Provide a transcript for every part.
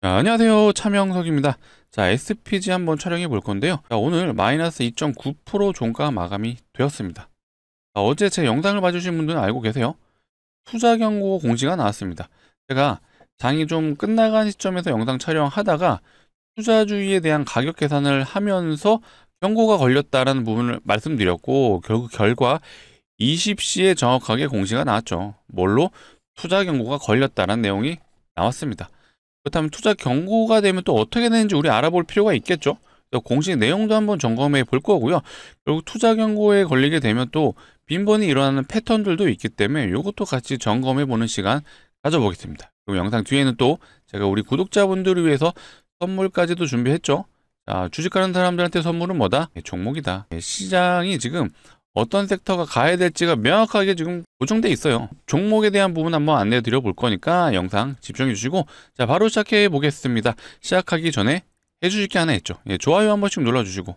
자, 안녕하세요. 차명석입니다. 자, SPG 한번 촬영해 볼 건데요. 자, 오늘 마이너스 2.9% 종가 마감이 되었습니다. 자, 어제 제 영상을 봐주신 분들은 알고 계세요. 투자 경고 공지가 나왔습니다. 제가 장이 좀 끝나간 시점에서 영상 촬영하다가 투자주의에 대한 가격 계산을 하면서 경고가 걸렸다라는 부분을 말씀드렸고, 결국 결과 20시에 정확하게 공지가 나왔죠. 뭘로? 투자 경고가 걸렸다는 내용이 나왔습니다. 그렇다면 투자 경고가 되면 또 어떻게 되는지 우리 알아볼 필요가 있겠죠. 그래서 공식 내용도 한번 점검해 볼 거고요. 그리고 투자 경고에 걸리게 되면 또 빈번히 일어나는 패턴들도 있기 때문에 이것도 같이 점검해 보는 시간 가져보겠습니다. 그리고 영상 뒤에는 또 제가 우리 구독자분들을 위해서 선물까지도 준비했죠. 자, 주식하는 사람들한테 선물은 뭐다? 종목이다. 시장이 지금 어떤 섹터가 가야 될지가 명확하게 지금 고정돼 있어요. 종목에 대한 부분 한번 안내 드려 볼 거니까 영상 집중해 주시고, 자, 바로 시작해 보겠습니다. 시작하기 전에 해주실 게 하나 있죠. 좋아요 한 번씩 눌러주시고,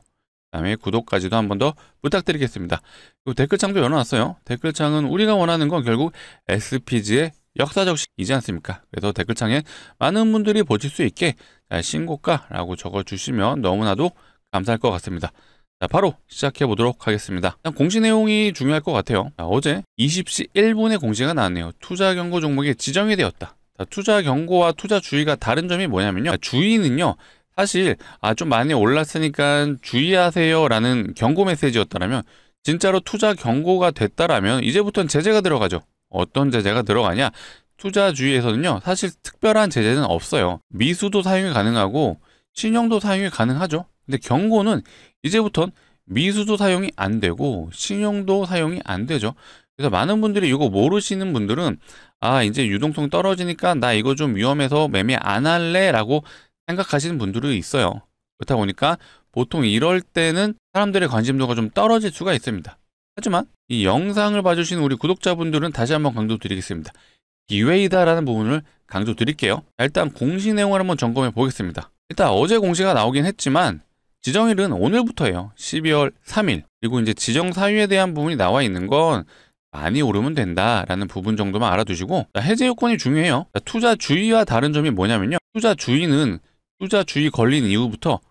그다음에 구독까지도 한 번 더 부탁드리겠습니다. 그리고 댓글창도 열어놨어요. 댓글창은 우리가 원하는 건 결국 SPG의 역사적 시기이지 않습니까? 그래서 댓글창에 많은 분들이 보실 수 있게 신고가라고 적어주시면 너무나도 감사할 것 같습니다. 자, 바로 시작해 보도록 하겠습니다. 공시 내용이 중요할 것 같아요. 자, 어제 20시 1분에 공시가 나왔네요. 투자 경고 종목이 지정이 되었다. 자, 투자 경고와 투자 주의가 다른 점이 뭐냐면요. 주의는요, 사실 좀 많이 올랐으니까 주의하세요 라는 경고 메시지였다면, 진짜로 투자 경고가 됐다라면 이제부터는 제재가 들어가죠. 어떤 제재가 들어가냐? 투자 주의에서는요, 사실 특별한 제재는 없어요. 미수도 사용이 가능하고 신용도 사용이 가능하죠. 근데 경고는 이제부터는 미수도 사용이 안 되고 신용도 사용이 안 되죠. 그래서 많은 분들이 이거 모르시는 분들은 이제 유동성 떨어지니까 나 이거 좀 위험해서 매매 안 할래 라고 생각하시는 분들이 있어요. 그렇다 보니까 보통 이럴 때는 사람들의 관심도가 좀 떨어질 수가 있습니다. 하지만 이 영상을 봐주시는 우리 구독자분들은 다시 한번 강조드리겠습니다. 기회이다라는 부분을 강조드릴게요. 일단 공시 내용을 한번 점검해 보겠습니다. 일단 어제 공시가 나오긴 했지만 지정일은 오늘부터예요. 12월 3일. 그리고 이제 지정 사유에 대한 부분이 나와 있는 건 많이 오르면 된다라는 부분 정도만 알아두시고, 해제 요건이 중요해요. 투자 주의와 다른 점이 뭐냐면요. 투자 주의는 투자 주의 걸린 이후부터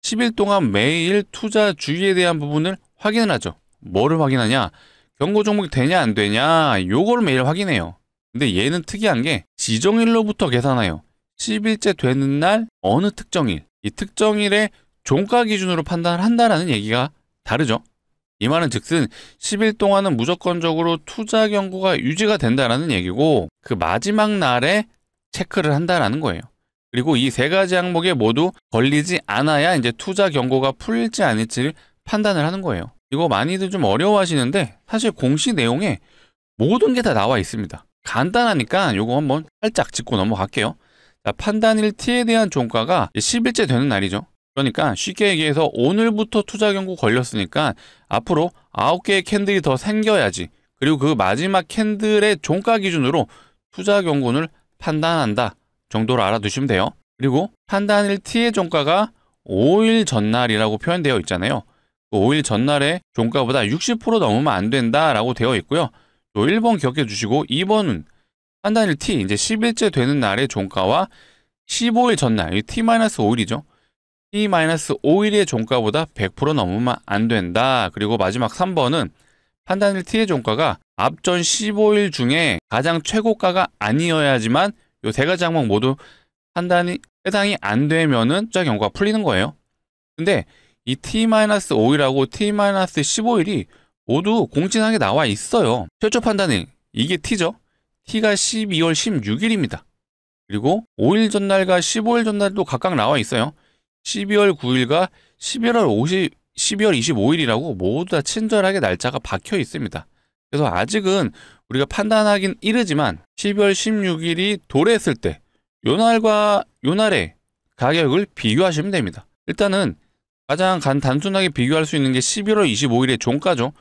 10일 동안 매일 투자 주의에 대한 부분을 확인을 하죠. 뭐를 확인하냐? 경고 종목이 되냐 안 되냐? 요걸 매일 확인해요. 근데 얘는 특이한 게 지정일로부터 계산해요. 10일째 되는 날 어느 특정일, 이 특정일에 종가 기준으로 판단을 한다라는 얘기가 다르죠. 이 말은 즉슨 10일 동안은 무조건적으로 투자 경고가 유지가 된다라는 얘기고, 그 마지막 날에 체크를 한다라는 거예요. 그리고 이 세 가지 항목에 모두 걸리지 않아야 이제 투자 경고가 풀릴지 아닐지를 판단을 하는 거예요. 이거 많이들 좀 어려워하시는데 사실 공시 내용에 모든 게 다 나와 있습니다. 간단하니까 이거 한번 살짝 짚고 넘어갈게요. 자, 판단일 T에 대한 종가가 10일째 되는 날이죠. 그러니까 쉽게 얘기해서 오늘부터 투자 경고 걸렸으니까 앞으로 9개의 캔들이 더 생겨야지. 그리고 그 마지막 캔들의 종가 기준으로 투자 경고를 판단한다 정도로 알아두시면 돼요. 그리고 판단일 T의 종가가 5일 전날이라고 표현되어 있잖아요. 그 5일 전날에 종가보다 60% 넘으면 안 된다라고 되어 있고요. 또 1번 기억해 주시고, 2번은 판단일 T, 이제 10일째 되는 날의 종가와 15일 전날, T-5일이죠. T-5일의 종가보다 100% 넘으면 안 된다. 그리고 마지막 3번은 판단일 T의 종가가 앞전 15일 중에 가장 최고가가 아니어야지만 이 세 가지 항목 모두 판단이 해당이 안 되면은 투자 경고가 풀리는 거예요. 근데 이 T-5일하고 T-15일이 모두 공진하게 나와 있어요. 최초 판단일, 이게 T죠. T가 12월 16일입니다. 그리고 5일 전날과 15일 전날도 각각 나와 있어요. 12월 9일과 12월 25일이라고 모두 다 친절하게 날짜가 박혀 있습니다. 그래서 아직은 우리가 판단하긴 이르지만 12월 16일이 도래했을 때 요 날과 요 날의 가격을 비교하시면 됩니다. 일단은 가장 단순하게 비교할 수 있는 게 11월 25일의 종가죠.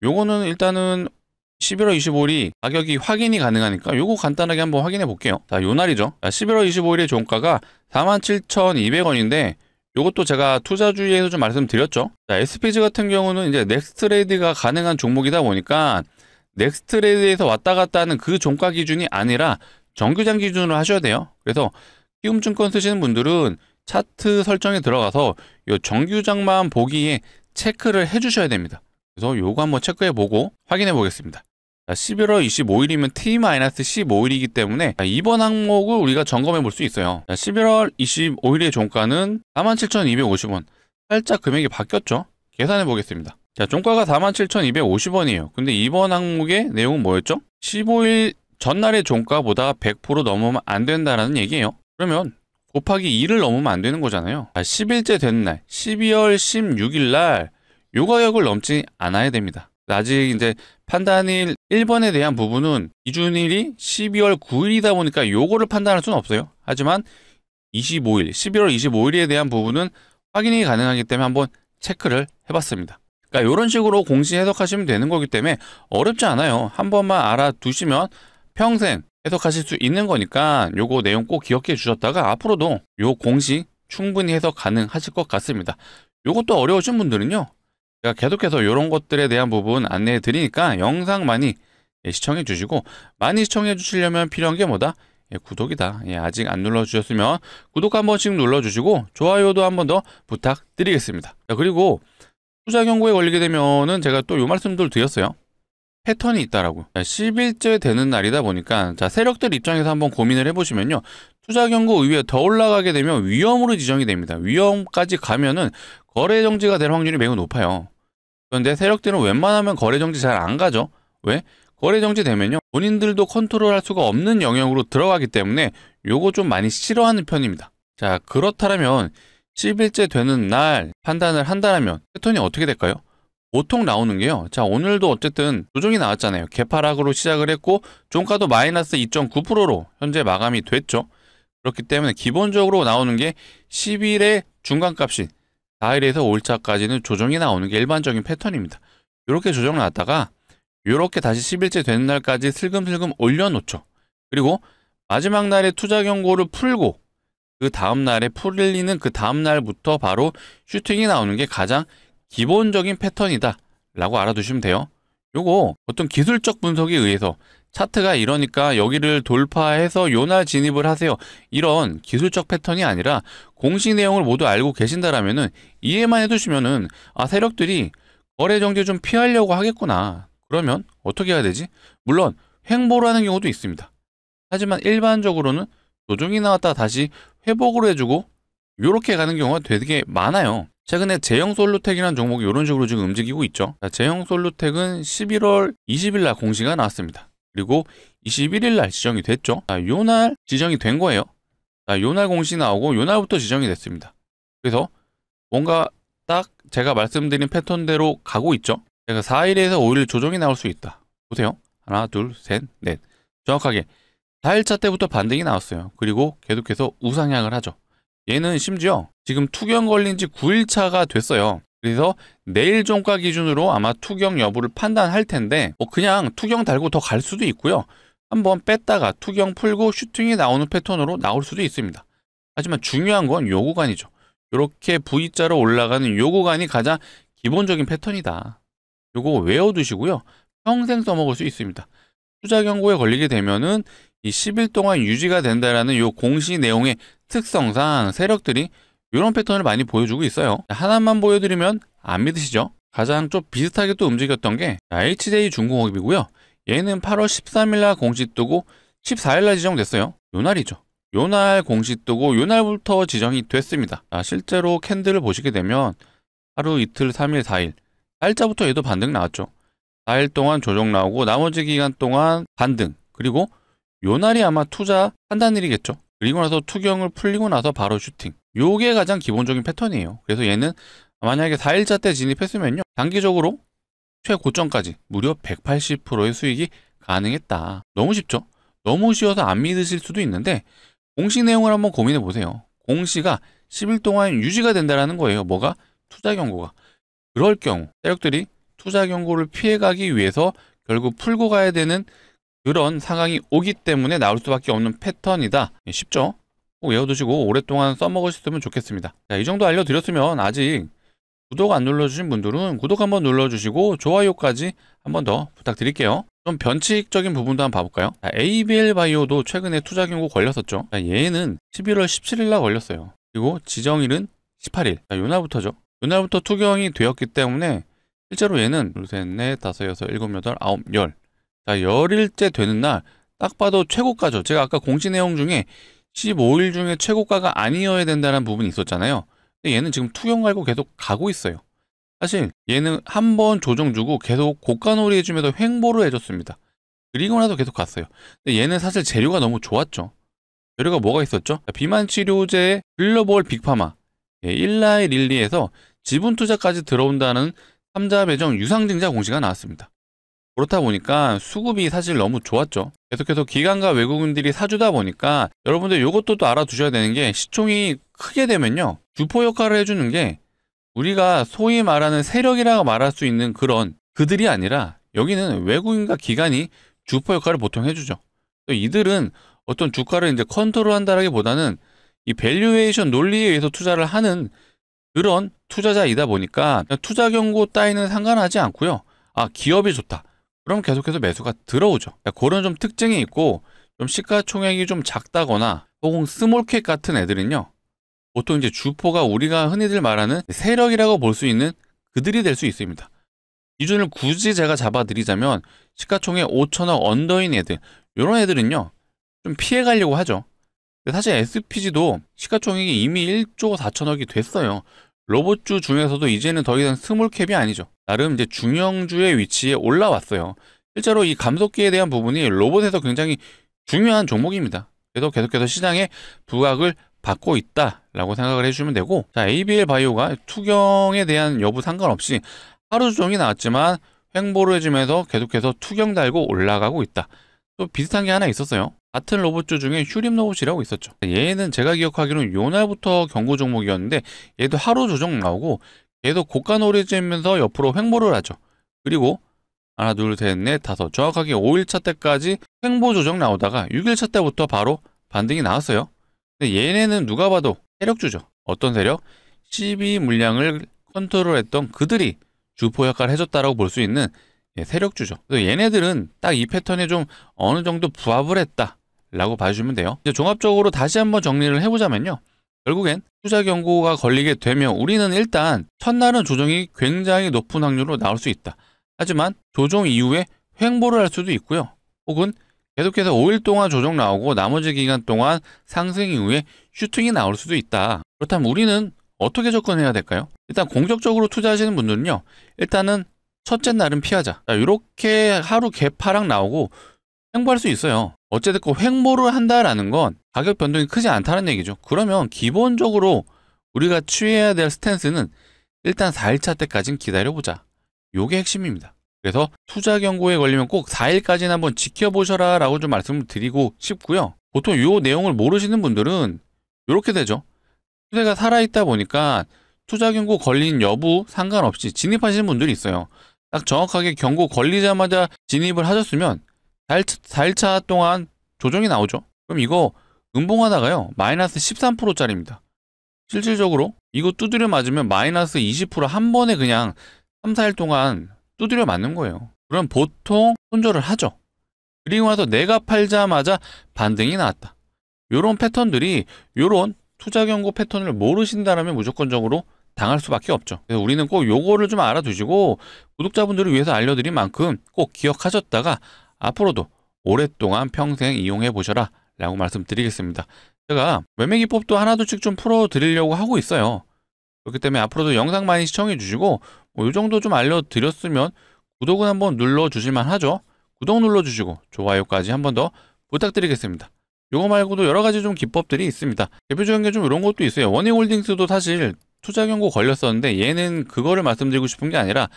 요거는 일단은 11월 25일이 가격이 확인이 가능하니까 요거 간단하게 한번 확인해 볼게요. 자, 요 날이죠. 11월 25일의 종가가 47,200원인데 요것도 제가 투자주의에서 좀 말씀드렸죠. 자, SPG 같은 경우는 이제 넥스트레이드가 가능한 종목이다 보니까 넥스트레이드에서 왔다 갔다 하는 그 종가 기준이 아니라 정규장 기준으로 하셔야 돼요. 그래서 키움증권 쓰시는 분들은 차트 설정에 들어가서 이 정규장만 보기에 체크를 해주셔야 됩니다. 그래서 요거 한번 체크해보고 확인해 보겠습니다. 11월 25일이면 T-15일이기 때문에 이번 항목을 우리가 점검해 볼 수 있어요. 11월 25일의 종가는 47,250원. 살짝 금액이 바뀌었죠? 계산해 보겠습니다. 자, 종가가 47,250원이에요. 근데 이번 항목의 내용은 뭐였죠? 15일 전날의 종가보다 100% 넘으면 안 된다라는 얘기예요. 그러면 곱하기 2를 넘으면 안 되는 거잖아요. 10일째 되는 날, 12월 16일 날 요 가격을 넘지 않아야 됩니다. 아직 이제 판단일 1번에 대한 부분은 기준일이 12월 9일이다 보니까 요거를 판단할 수는 없어요. 하지만 25일, 11월 25일에 대한 부분은 확인이 가능하기 때문에 한번 체크를 해봤습니다. 그러니까 이런 식으로 공시 해석하시면 되는 거기 때문에 어렵지 않아요. 한 번만 알아두시면 평생 해석하실 수 있는 거니까 요거 내용 꼭 기억해 주셨다가 앞으로도 요 공시 충분히 해석 가능하실 것 같습니다. 요것도 어려우신 분들은요, 제가 계속해서 이런 것들에 대한 부분 안내해 드리니까 영상 많이 시청해 주시고, 많이 시청해 주시려면 필요한 게 뭐다? 구독이다. 아직 안 눌러주셨으면 구독 한 번씩 눌러주시고 좋아요도 한 번 더 부탁드리겠습니다. 자, 그리고 투자 경고에 걸리게 되면은 제가 또 요 말씀들 드렸어요. 패턴이 있다라고. 10일째 되는 날이다 보니까, 자, 세력들 입장에서 한번 고민을 해보시면요, 투자 경고 의외에 더 올라가게 되면 위험으로 지정이 됩니다. 위험까지 가면은 거래 정지가 될 확률이 매우 높아요. 그런데 세력들은 웬만하면 거래 정지 잘 안 가죠. 왜? 거래 정지 되면요, 본인들도 컨트롤할 수가 없는 영역으로 들어가기 때문에 요거 좀 많이 싫어하는 편입니다. 자, 그렇다면 10일째 되는 날 판단을 한다면 패턴이 어떻게 될까요? 보통 나오는 게요, 자, 오늘도 어쨌든 조정이 나왔잖아요. 개파락으로 시작을 했고 종가도 마이너스 2.9%로 현재 마감이 됐죠. 그렇기 때문에 기본적으로 나오는 게 10일의 중간값이 4일에서 5일차까지는 조정이 나오는 게 일반적인 패턴입니다. 이렇게 조정 나왔다가 이렇게 다시 10일째 되는 날까지 슬금슬금 올려놓죠. 그리고 마지막 날에 투자 경고를 풀고 그 다음 날에 풀리는 그 다음 날부터 바로 슈팅이 나오는 게 가장 기본적인 패턴이다 라고 알아두시면 돼요. 요거 어떤 기술적 분석에 의해서 차트가 이러니까 여기를 돌파해서 요날 진입을 하세요, 이런 기술적 패턴이 아니라 공시 내용을 모두 알고 계신다라면은 이해만 해두시면은, 아, 세력들이 거래 정지 좀 피하려고 하겠구나. 그러면 어떻게 해야 되지? 물론 횡보를 하는 경우도 있습니다. 하지만 일반적으로는 조정이 나왔다 다시 회복을 해주고 요렇게 가는 경우가 되게 많아요. 최근에 제형솔루텍이라는 종목이 이런 식으로 지금 움직이고 있죠. 제형솔루텍은 11월 20일 날 공시가 나왔습니다. 그리고 21일 날 지정이 됐죠. 요날 지정이 된 거예요. 요날 공시 나오고 요날부터 지정이 됐습니다. 그래서 뭔가 딱 제가 말씀드린 패턴대로 가고 있죠. 제가 4일에서 5일 조정이 나올 수 있다. 보세요. 하나, 둘, 셋, 넷. 정확하게 4일차 때부터 반등이 나왔어요. 그리고 계속해서 우상향을 하죠. 얘는 심지어 지금 투경 걸린 지 9일차가 됐어요. 그래서 내일 종가 기준으로 아마 투경 여부를 판단할 텐데, 그냥 투경 달고 더 갈 수도 있고요, 한번 뺐다가 투경 풀고 슈팅이 나오는 패턴으로 나올 수도 있습니다. 하지만 중요한 건 요 구간이죠. 이렇게 V자로 올라가는 요 구간이 가장 기본적인 패턴이다. 요거 외워두시고요, 평생 써먹을 수 있습니다. 투자 경고에 걸리게 되면은 이 10일 동안 유지가 된다라는 요 공시 내용의 특성상 세력들이 이런 패턴을 많이 보여주고 있어요. 하나만 보여드리면 안 믿으시죠? 가장 좀 비슷하게 또 움직였던 게 HJ 중공업이고요. 얘는 8월 13일 날 공시 뜨고 14일 날 지정됐어요. 요 날이죠. 요 날 공시 뜨고 요 날부터 지정이 됐습니다. 실제로 캔들을 보시게 되면 하루, 이틀, 3일, 4일, 4일자부터 얘도 반등 나왔죠. 4일 동안 조정 나오고 나머지 기간 동안 반등, 그리고 요 날이 아마 투자 판단일이겠죠. 그리고 나서 투경을 풀리고 나서 바로 슈팅. 요게 가장 기본적인 패턴이에요. 그래서 얘는 만약에 4일차 때 진입했으면요, 단기적으로 최고점까지 무려 180%의 수익이 가능했다. 너무 쉽죠? 너무 쉬워서 안 믿으실 수도 있는데 공시 내용을 한번 고민해 보세요. 공시가 10일 동안 유지가 된다는 거예요. 뭐가? 투자 경고가. 그럴 경우 세력들이 투자 경고를 피해가기 위해서 결국 풀고 가야 되는 그런 상황이 오기 때문에 나올 수밖에 없는 패턴이다. 쉽죠? 꼭 외워두시고 오랫동안 써먹으셨으면 좋겠습니다. 자, 이 정도 알려드렸으면 아직 구독 안 눌러주신 분들은 구독 한번 눌러주시고 좋아요까지 한번 더 부탁드릴게요. 좀 변칙적인 부분도 한번 봐볼까요? ABL 바이오도 최근에 투자 경고 걸렸었죠. 얘는 11월 17일 날 걸렸어요. 그리고 지정일은 18일. 요날부터죠. 요날부터 투경이 되었기 때문에 실제로 얘는 둘, 셋, 넷, 다섯, 여섯, 일곱, 여덟, 아홉, 열. 열일째 되는 날 딱 봐도 최고가죠. 제가 아까 공시 내용 중에 15일 중에 최고가가 아니어야 된다는 부분이 있었잖아요. 근데 얘는 지금 투경 갈고 계속 가고 있어요. 사실 얘는 한 번 조정 주고 계속 고가놀이 해주면서 횡보를 해줬습니다. 그리고 나서 계속 갔어요. 근데 얘는 사실 재료가 너무 좋았죠. 재료가 뭐가 있었죠? 비만 치료제 글로벌 빅파마, 일라이 릴리에서 지분 투자까지 들어온다는 3자 배정 유상증자 공시가 나왔습니다. 그렇다 보니까 수급이 사실 너무 좋았죠. 계속해서 기관과 외국인들이 사주다 보니까 여러분들 이것도 또 알아두셔야 되는 게, 시총이 크게 되면요, 주포 역할을 해주는 게 우리가 소위 말하는 세력이라고 말할 수 있는 그런 그들이 아니라, 여기는 외국인과 기관이 주포 역할을 보통 해주죠. 또 이들은 어떤 주가를 이제 컨트롤한다라기보다는 이 밸류에이션 논리에 의해서 투자를 하는 그런 투자자이다 보니까 투자 경고 따위는 상관하지 않고요. 기업이 좋다, 그럼 계속해서 매수가 들어오죠. 그런 좀 특징이 있고, 좀 시가총액이 좀 작다거나 혹은 스몰캡 같은 애들은요, 보통 이제 주포가 우리가 흔히들 말하는 세력이라고 볼 수 있는 그들이 될 수 있습니다. 기준을 굳이 제가 잡아드리자면 시가총액 5천억 언더인 애들, 이런 애들은요 좀 피해가려고 하죠. 사실 SPG도 시가총액이 이미 1조 4천억이 됐어요. 로봇주 중에서도 이제는 더 이상 스몰캡이 아니죠. 나름 이제 중형주의 위치에 올라왔어요. 실제로 이 감속기에 대한 부분이 로봇에서 굉장히 중요한 종목입니다. 그래서 계속해서 시장에 부각을 받고 있다라고 생각을 해주시면 되고, ABL 바이오가 투경에 대한 여부 상관없이 하루 조정이 나왔지만 횡보를 해주면서 계속해서 투경 달고 올라가고 있다. 또 비슷한 게 하나 있었어요. 같은 로봇주 중에 휴림 로봇이라고 있었죠. 얘는 제가 기억하기로는 요날부터 경고 종목이었는데, 얘도 하루 조정 나오고 계속 고가 노래지면서 옆으로 횡보를 하죠. 그리고 하나, 둘, 셋, 넷, 다섯, 정확하게 5일차 때까지 횡보 조정 나오다가 6일차 때부터 바로 반등이 나왔어요. 근데 얘네는 누가 봐도 세력주죠. 어떤 세력? 12 물량을 컨트롤했던 그들이 주포 역할을 해줬다라고 볼 수 있는 세력주죠. 그래서 얘네들은 딱 이 패턴에 좀 어느 정도 부합을 했다라고 봐주시면 돼요. 이제 종합적으로 다시 한번 정리를 해보자면요, 결국엔 투자 경고가 걸리게 되면 우리는 일단 첫날은 조정이 굉장히 높은 확률로 나올 수 있다. 하지만 조정 이후에 횡보를 할 수도 있고요. 혹은 계속해서 5일 동안 조정 나오고 나머지 기간 동안 상승 이후에 슈팅이 나올 수도 있다. 그렇다면 우리는 어떻게 접근해야 될까요? 일단 공격적으로 투자하시는 분들은요, 일단은 첫째 날은 피하자. 이렇게 하루 개파락 나오고 횡보할 수 있어요. 어쨌든 횡보를 한다라는 건 가격 변동이 크지 않다는 얘기죠. 그러면 기본적으로 우리가 취해야 될 스탠스는 일단 4일차 때까지는 기다려보자. 요게 핵심입니다. 그래서 투자 경고에 걸리면 꼭 4일까지는 한번 지켜보셔라 라고 좀 말씀을 드리고 싶고요. 보통 요 내용을 모르시는 분들은 이렇게 되죠. 투자가 살아있다 보니까 투자 경고 걸린 여부 상관없이 진입하시는 분들이 있어요. 딱 정확하게 경고 걸리자마자 진입을 하셨으면 4일차 동안 조정이 나오죠. 그럼 이거 음봉하다가요 마이너스 13%짜리입니다. 실질적으로 이거 두드려 맞으면 마이너스 20% 한 번에 그냥 3, 4일 동안 두드려 맞는 거예요. 그럼 보통 손절을 하죠. 그리고 나서 내가 팔자마자 반등이 나왔다. 요런 패턴들이, 요런 투자 경고 패턴을 모르신다면 무조건적으로 당할 수밖에 없죠. 그래서 우리는 꼭 요거를 좀 알아두시고, 구독자분들을 위해서 알려드린 만큼 꼭 기억하셨다가 앞으로도 오랫동안 평생 이용해 보셔라 라고 말씀드리겠습니다. 제가 매매 기법도 하나둘씩 좀 풀어드리려고 하고 있어요. 그렇기 때문에 앞으로도 영상 많이 시청해 주시고, 이 정도 좀 알려드렸으면 구독은 한번 눌러주실만 하죠. 구독 눌러주시고 좋아요까지 한번 더 부탁드리겠습니다. 요거 말고도 여러 가지 좀 기법들이 있습니다. 대표적인 게 좀 이런 것도 있어요. 원익홀딩스도 사실 투자 경고 걸렸었는데, 얘는 그거를 말씀드리고 싶은 게 아니라,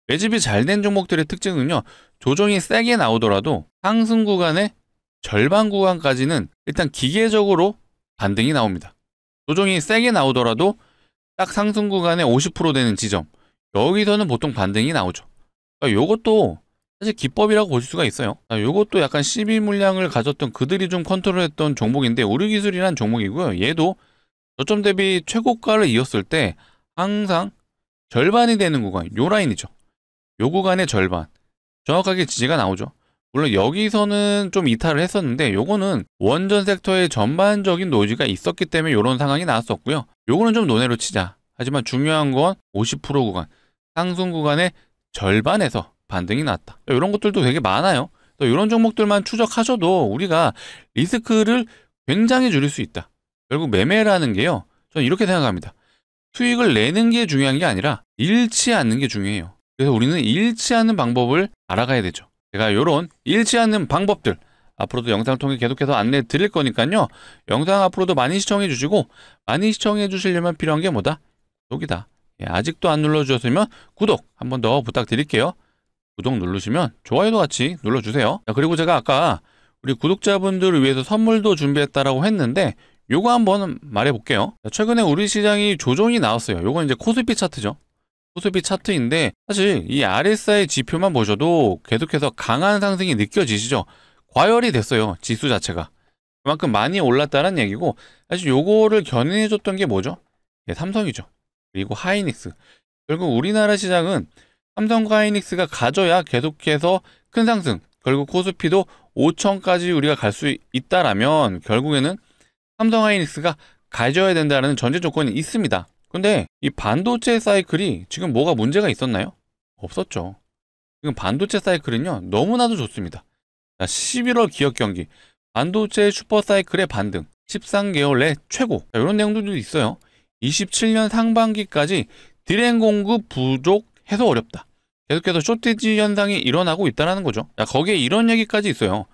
매집이 잘 된 종목들의 특징은요, 조정이 세게 나오더라도 상승 구간의 절반 구간까지는 일단 기계적으로 반등이 나옵니다. 조정이 세게 나오더라도 딱 상승 구간의 50% 되는 지점, 여기서는 보통 반등이 나오죠. 그러니까 요것도 사실 기법이라고 볼 수가 있어요. 요것도 약간 12 물량을 가졌던 그들이 좀 컨트롤했던 종목인데, 우류기술이라는 종목이고요. 얘도 저점 대비 최고가를 이었을 때 항상 절반이 되는 구간, 요 라인이죠. 요 구간의 절반, 정확하게 지지가 나오죠. 물론 여기서는 좀 이탈을 했었는데 요거는 원전 섹터의 전반적인 노이즈가 있었기 때문에 이런 상황이 나왔었고요. 요거는 좀 논외로 치자. 하지만 중요한 건 50% 구간, 상승 구간의 절반에서 반등이 났다. 이런 것들도 되게 많아요. 또 이런 종목들만 추적하셔도 우리가 리스크를 굉장히 줄일 수 있다. 결국 매매라는 게요. 저는 이렇게 생각합니다. 수익을 내는 게 중요한 게 아니라 잃지 않는 게 중요해요. 그래서 우리는 잃지 않는 방법을 알아가야 되죠. 제가 이런 잃지 않는 방법들 앞으로도 영상을 통해 계속해서 안내 드릴 거니까요. 영상 앞으로도 많이 시청해 주시고, 많이 시청해 주시려면 필요한 게 뭐다? 구독이다. 아직도 안 눌러주셨으면 구독 한 번 더 부탁드릴게요. 구독 누르시면 좋아요도 같이 눌러주세요. 그리고 제가 아까 우리 구독자분들을 위해서 선물도 준비했다라고 했는데 요거 한번 말해볼게요. 최근에 우리 시장이 조정이 나왔어요. 요건 이제 코스피 차트죠. 코스피 차트인데 사실 이 RSI 지표만 보셔도 계속해서 강한 상승이 느껴지시죠? 과열이 됐어요. 지수 자체가. 그만큼 많이 올랐다는 얘기고, 사실 요거를 견인해줬던 게 뭐죠? 삼성이죠. 그리고 하이닉스. 결국 우리나라 시장은 삼성과 하이닉스가 가져야 계속해서 큰 상승, 결국 코스피도 5천까지 우리가 갈 수 있다라면 결국에는 삼성 하이닉스가 가져야 된다는 전제 조건이 있습니다. 근데 이 반도체 사이클이 지금 뭐가 문제가 있었나요? 없었죠. 지금 반도체 사이클은요, 너무나도 좋습니다. 11월 기업 경기, 반도체 슈퍼 사이클의 반등, 13개월 내 최고, 이런 내용들도 있어요. 27년 상반기까지 디램 공급 부족해서 어렵다. 계속해서 쇼티지 현상이 일어나고 있다는 거죠. 거기에 이런 얘기까지 있어요.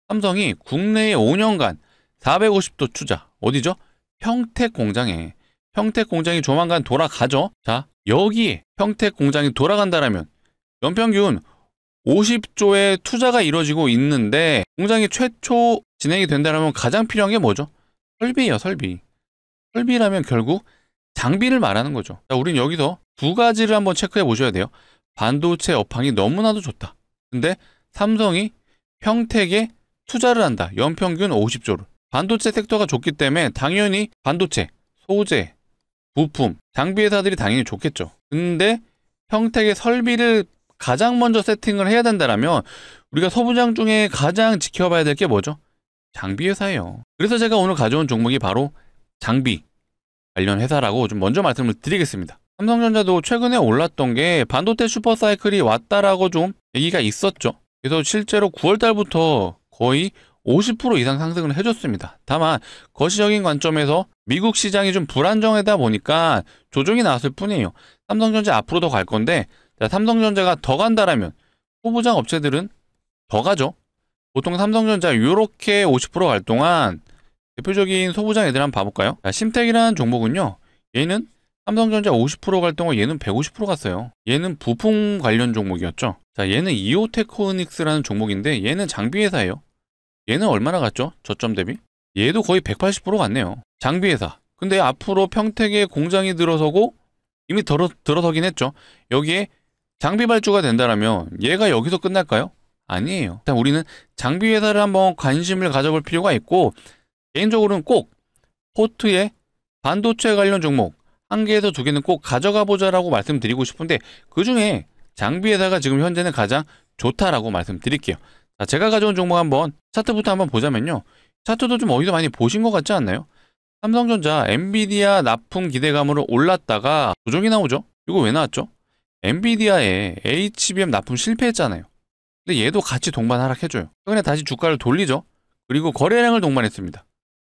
삼성이 국내에 5년간 450도 투자, 어디죠? 평택 공장에. 평택 공장이 조만간 돌아가죠. 자, 여기에 평택 공장이 돌아간다라면 연평균 50조의 투자가 이루어지고 있는데 공장이 최초 진행이 된다면 가장 필요한 게 뭐죠? 설비예요, 설비. 설비라면 결국 장비를 말하는 거죠. 자, 우린 여기서 두 가지를 한번 체크해 보셔야 돼요. 반도체 업황이 너무나도 좋다. 근데 삼성이 평택에 투자를 한다. 연평균 50조를. 반도체 섹터가 좋기 때문에 당연히 반도체, 소재, 부품, 장비 회사들이 당연히 좋겠죠. 근데 평택의 설비를 가장 먼저 세팅을 해야 된다면 우리가 소부장 중에 가장 지켜봐야 될 게 뭐죠? 장비 회사예요. 그래서 제가 오늘 가져온 종목이 바로 장비 관련 회사라고 좀 먼저 말씀을 드리겠습니다. 삼성전자도 최근에 올랐던 게 반도체 슈퍼사이클이 왔다라고 좀 얘기가 있었죠. 그래서 실제로 9월 달부터 거의 50% 이상 상승을 해줬습니다. 다만 거시적인 관점에서 미국 시장이 좀 불안정하다 보니까 조정이 나왔을 뿐이에요. 삼성전자 앞으로 더 갈 건데, 자, 삼성전자가 더 간다라면 소부장 업체들은 더 가죠. 보통 삼성전자 이렇게 50%갈 동안 대표적인 소부장 애들 한번 봐볼까요? 자, 심택이라는 종목은요, 얘는 삼성전자 50%갈 동안 얘는 150% 갔어요. 얘는 부품 관련 종목이었죠. 자, 얘는 이오테크닉스라는 종목인데 얘는 장비 회사예요. 얘는 얼마나 갔죠? 저점 대비? 얘도 거의 180% 갔네요. 장비 회사. 근데 앞으로 평택에 공장이 들어서고 이미 들어서긴 했죠. 여기에 장비 발주가 된다면 얘가 여기서 끝날까요? 아니에요. 일단 우리는 장비 회사를 한번 관심을 가져볼 필요가 있고, 개인적으로는 꼭 포트에 반도체 관련 종목 1개에서 2개는 꼭 가져가 보자라고 말씀드리고 싶은데, 그 중에 장비 회사가 지금 현재는 가장 좋다라고 말씀드릴게요. 자, 제가 가져온 종목 한번 차트부터 한번 보자면요. 차트도 좀 어디서 많이 보신 것 같지 않나요? 삼성전자 엔비디아 납품 기대감으로 올랐다가 조정이 나오죠? 이거 왜 나왔죠? 엔비디아에 HBM 납품 실패했잖아요. 근데 얘도 같이 동반 하락해줘요. 최근에 다시 주가를 돌리죠? 그리고 거래량을 동반했습니다.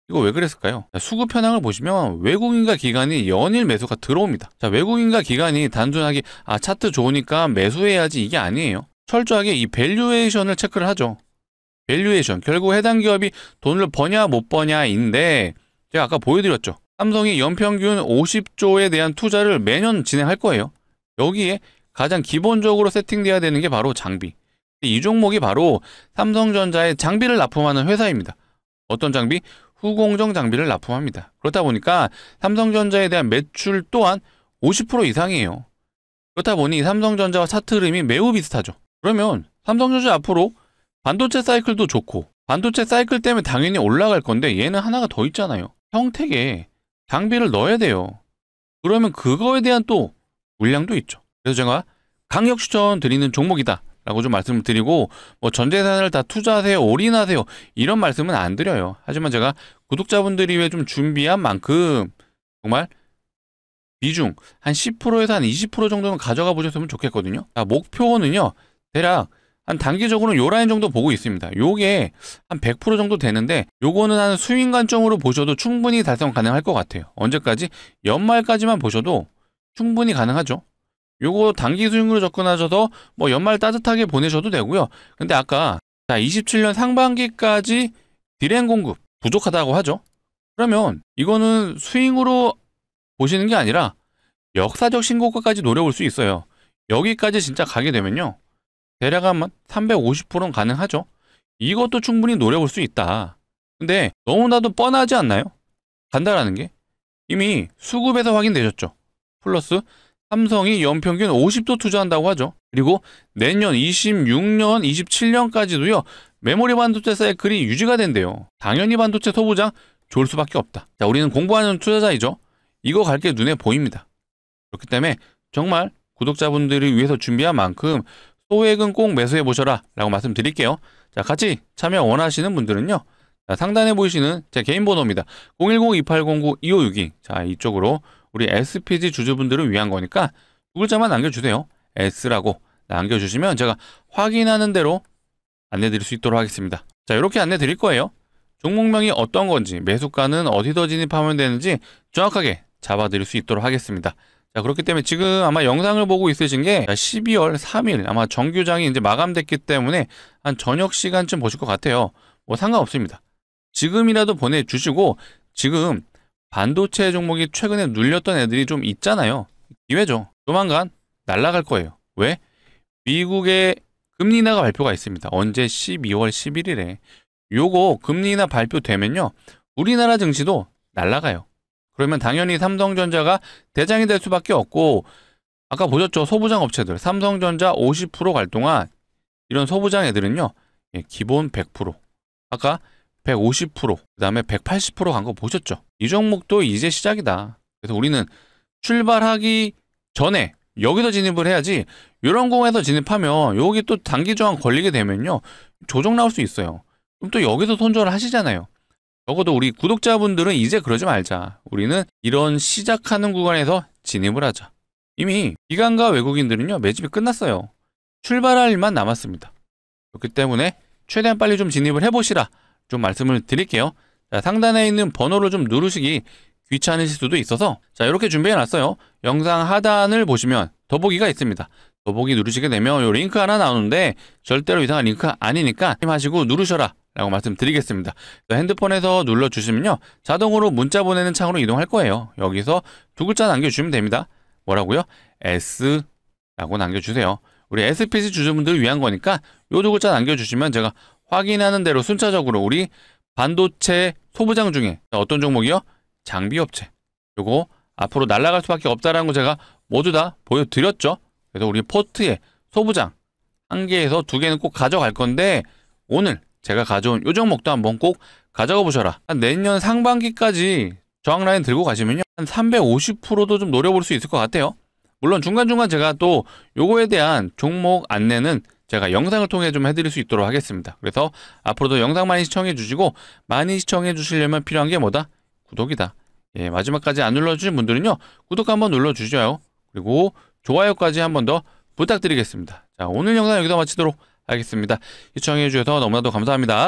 이거 왜 그랬을까요? 자, 수급 현황을 보시면 외국인과 기관이 연일 매수가 들어옵니다. 자, 외국인과 기관이 단순하게 차트 좋으니까 매수해야지 이게 아니에요. 철저하게 이 밸류에이션을 체크를 하죠. 밸류에이션, 결국 해당 기업이 돈을 버냐 못 버냐인데, 제가 아까 보여드렸죠. 삼성이 연평균 50조에 대한 투자를 매년 진행할 거예요. 여기에 가장 기본적으로 세팅돼야 되는 게 바로 장비. 이 종목이 바로 삼성전자의 장비를 납품하는 회사입니다. 어떤 장비? 후공정 장비를 납품합니다. 그렇다 보니까 삼성전자에 대한 매출 또한 50% 이상이에요. 그렇다 보니 삼성전자와 차트 흐름이 매우 비슷하죠. 그러면 삼성전자 앞으로 반도체 사이클도 좋고, 반도체 사이클 때문에 당연히 올라갈 건데 얘는 하나가 더 있잖아요. 평택에 장비를 넣어야 돼요. 그러면 그거에 대한 또 물량도 있죠. 그래서 제가 강력 추천드리는 종목이다. 라고 좀 말씀을 드리고, 뭐 전 재산을 다 투자하세요, 올인하세요, 이런 말씀은 안 드려요. 하지만 제가 구독자분들이 위해 좀 준비한 만큼 정말 비중 한 10%에서 한 20% 정도는 가져가 보셨으면 좋겠거든요. 자, 목표는요, 대략 한 단기적으로 요 라인 정도 보고 있습니다. 요게 한 100% 정도 되는데, 요거는 한 스윙 관점으로 보셔도 충분히 달성 가능할 것 같아요. 언제까지? 연말까지만 보셔도 충분히 가능하죠. 요거 단기 스윙으로 접근하셔서 뭐 연말 따뜻하게 보내셔도 되고요. 근데 아까 27년 상반기까지 딜행 공급 부족하다고 하죠. 그러면 이거는 스윙으로 보시는 게 아니라 역사적 신고가까지 노려볼 수 있어요. 여기까지 진짜 가게 되면요, 대략 한 350%는 가능하죠. 이것도 충분히 노려볼 수 있다. 근데 너무나도 뻔하지 않나요? 간다라는 게 이미 수급에서 확인되셨죠. 플러스 삼성이 연평균 50도 투자한다고 하죠. 그리고 내년 26년, 27년까지도요, 메모리 반도체 사이클이 유지가 된대요. 당연히 반도체 소부장 좋을 수밖에 없다. 자, 우리는 공부하는 투자자이죠. 이거 갈 게 눈에 보입니다. 그렇기 때문에 정말 구독자분들을 위해서 준비한 만큼 소액은 꼭 매수해 보셔라 라고 말씀드릴게요. 자, 같이 참여 원하시는 분들은요, 자, 상단에 보이시는 제 개인 번호입니다. 010-2809-2562. 자, 이쪽으로 우리 SPG 주주분들을 위한 거니까 두 글자만 남겨주세요. S라고 남겨주시면 제가 확인하는 대로 안내드릴 수 있도록 하겠습니다. 자, 이렇게 안내 드릴 거예요. 종목명이 어떤 건지, 매수가는 어디서 진입하면 되는지 정확하게 잡아드릴 수 있도록 하겠습니다. 자, 그렇기 때문에 지금 아마 영상을 보고 있으신 게 12월 3일 아마 정규장이 이제 마감됐기 때문에 한 저녁 시간쯤 보실 것 같아요. 뭐 상관없습니다. 지금이라도 보내주시고, 지금 반도체 종목이 최근에 눌렸던 애들이 좀 있잖아요. 기회죠. 조만간 날아갈 거예요. 왜? 미국의 금리 인하 발표가 있습니다. 언제? 12월 11일에. 요거 금리 인하 발표되면요, 우리나라 증시도 날아가요. 그러면 당연히 삼성전자가 대장이 될 수밖에 없고, 아까 보셨죠? 소부장 업체들. 삼성전자 50%갈 동안 이런 소부장 애들은요, 기본 100%, 아까 150%, 그 다음에 180% 간 거 보셨죠? 이 종목도 이제 시작이다. 그래서 우리는 출발하기 전에 여기서 진입을 해야지, 이런 공에서 진입하면 여기 또 단기 저항 걸리게 되면요, 조정 나올 수 있어요. 그럼 또 여기서 손절을 하시잖아요. 적어도 우리 구독자분들은 이제 그러지 말자. 우리는 이런 시작하는 구간에서 진입을 하자. 이미 기관과 외국인들은요, 매집이 끝났어요. 출발할 일만 남았습니다. 그렇기 때문에 최대한 빨리 좀 진입을 해보시라 좀 말씀을 드릴게요. 자, 상단에 있는 번호를 좀 누르시기 귀찮으실 수도 있어서, 자, 이렇게 준비해 놨어요. 영상 하단을 보시면 더보기가 있습니다. 더보기 누르시게 되면 요 링크 하나 나오는데 절대로 이상한 링크 아니니까 힘하시고 누르셔라 라고 말씀드리겠습니다. 핸드폰에서 눌러주시면요, 자동으로 문자 보내는 창으로 이동할 거예요. 여기서 두 글자 남겨주시면 됩니다. 뭐라고요? S라고 남겨주세요. 우리 SPG 주주분들을 위한 거니까 요 두 글자 남겨주시면 제가 확인하는 대로 순차적으로 우리 반도체 소부장 중에 어떤 종목이요? 장비업체. 요거 앞으로 날아갈 수밖에 없다라는 거 제가 모두 다 보여드렸죠. 그래서 우리 포트에 소부장 1개에서 2개는 꼭 가져갈 건데, 오늘 제가 가져온 요 종목도 한번 꼭 가져가 보셔라. 한 내년 상반기까지 저항 라인 들고 가시면요, 한 350%도 좀 노려볼 수 있을 것 같아요. 물론 중간중간 제가 또 요거에 대한 종목 안내는 제가 영상을 통해 좀 해드릴 수 있도록 하겠습니다. 그래서 앞으로도 영상 많이 시청해 주시고, 많이 시청해 주시려면 필요한 게 뭐다? 구독이다. 예, 마지막까지 안 눌러주신 분들은요, 구독 한번 눌러주셔요. 그리고 좋아요까지 한 번 더 부탁드리겠습니다. 자, 오늘 영상 여기서 마치도록 하겠습니다. 시청해 주셔서 너무나도 감사합니다.